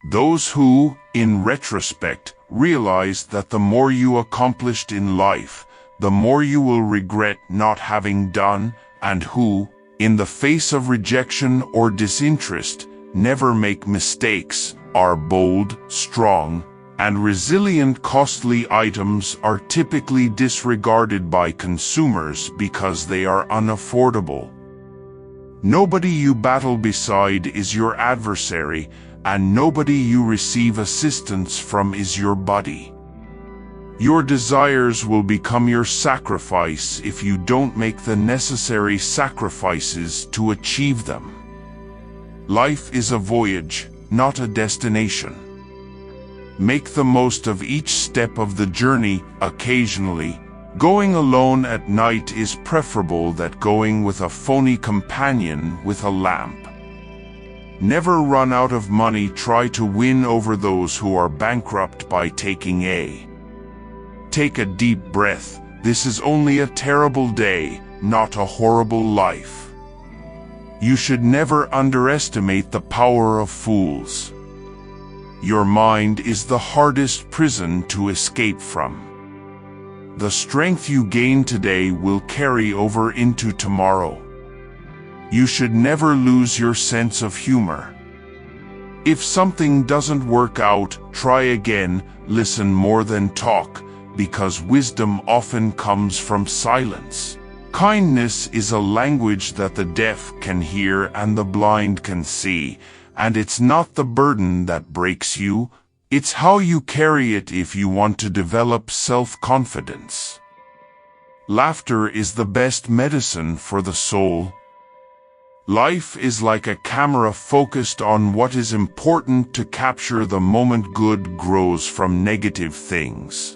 Those who, in retrospect, realize that the more you accomplished in life, the more you will regret not having done, and who, in the face of rejection or disinterest, never make mistakes, are bold, strong, and resilient. Costly items are typically disregarded by consumers because they are unaffordable. Nobody you battle beside is your adversary, and nobody you receive assistance from is your buddy. Your desires will become your sacrifice if you don't make the necessary sacrifices to achieve them. Life is a voyage, not a destination. Make the most of each step of the journey. Occasionally, going alone at night is preferable than going with a phony companion with a lamp. Never run out of money. Try to win over those who are bankrupt by taking a Take a deep breath. This is only a terrible day, not a horrible life. You should never underestimate the power of fools. Your mind is the hardest prison to escape from. The strength you gain today will carry over into tomorrow. You should never lose your sense of humor. If something doesn't work out, try again. Listen more than talk, because wisdom often comes from silence. Kindness is a language that the deaf can hear and the blind can see, and it's not the burden that breaks you, it's how you carry it. If you want to develop self-confidence, laughter is the best medicine for the soul. Life is like a camera focused on what is important to capture the moment. Good grows from negative things.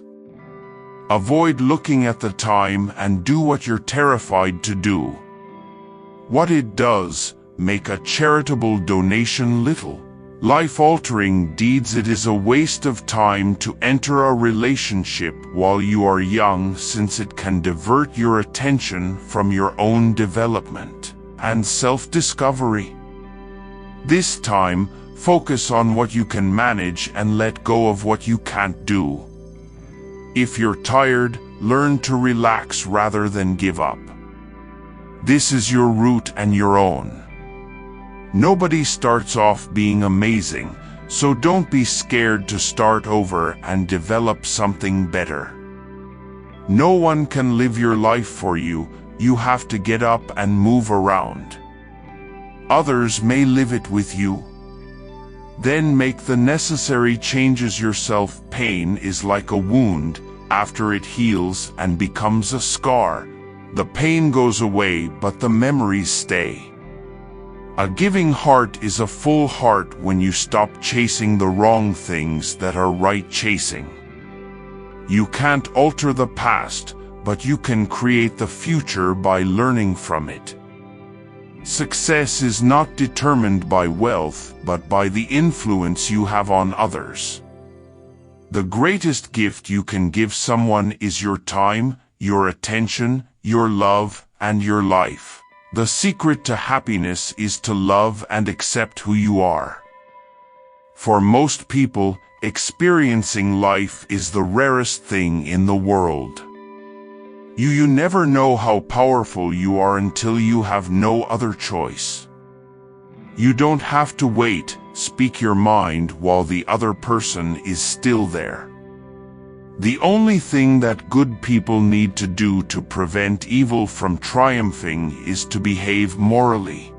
Avoid looking at the time and do what you're terrified to do. What it does, make a charitable donation. Little life-altering deeds. It is a waste of time to enter a relationship while you are young, since it can divert your attention from your own development and self-discovery. This time, focus on what you can manage and let go of what you can't do. If you're tired, learn to relax rather than give up. This is your route and your own. Nobody starts off being amazing, so don't be scared to start over and develop something better. No one can live your life for you. You have to get up and move around. Others may live it with you. Then make the necessary changes yourself. Pain is like a wound. After it heals and becomes a scar, the pain goes away, but the memories stay. A giving heart is a full heart when you stop chasing the wrong things that are right chasing. You can't alter the past, but you can create the future by learning from it. Success is not determined by wealth, but by the influence you have on others. The greatest gift you can give someone is your time, your attention, your love, and your life. The secret to happiness is to love and accept who you are. For most people, experiencing life is the rarest thing in the world. You never know how powerful you are until you have no other choice. You don't have to wait. Speak your mind while the other person is still there. The only thing that good people need to do to prevent evil from triumphing is to behave morally.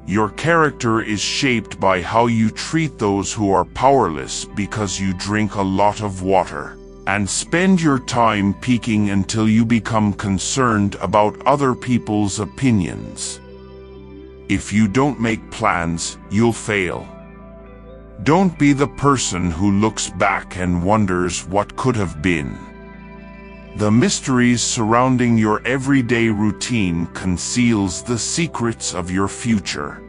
Your character is shaped by how you treat those who are powerless, because you drink a lot of water and spend your time peaking until you become concerned about other people's opinions. If you don't make plans, you'll fail. Don't be the person who looks back and wonders what could have been. The mysteries surrounding your everyday routine conceals the secrets of your future.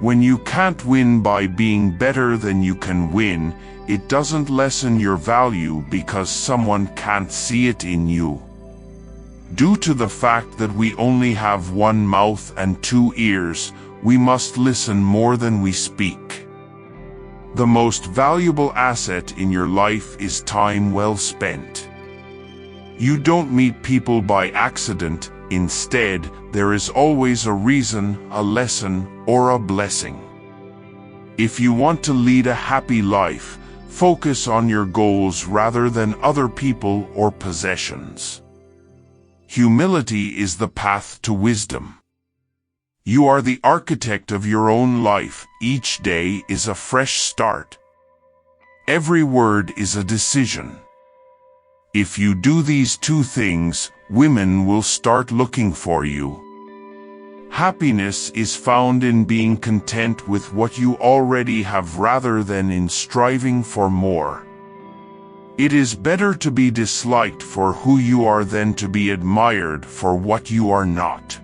When you can't win by being better than you can win, it doesn't lessen your value because someone can't see it in you. Due to the fact that we only have one mouth and two ears, we must listen more than we speak. The most valuable asset in your life is time well spent. You don't meet people by accident. Instead, there is always a reason, a lesson, or a blessing. If you want to lead a happy life, focus on your goals rather than other people or possessions. Humility is the path to wisdom. You are the architect of your own life. Each day is a fresh start. Every word is a decision. If you do these two things, women will start looking for you. Happiness is found in being content with what you already have rather than in striving for more. It is better to be disliked for who you are than to be admired for what you are not.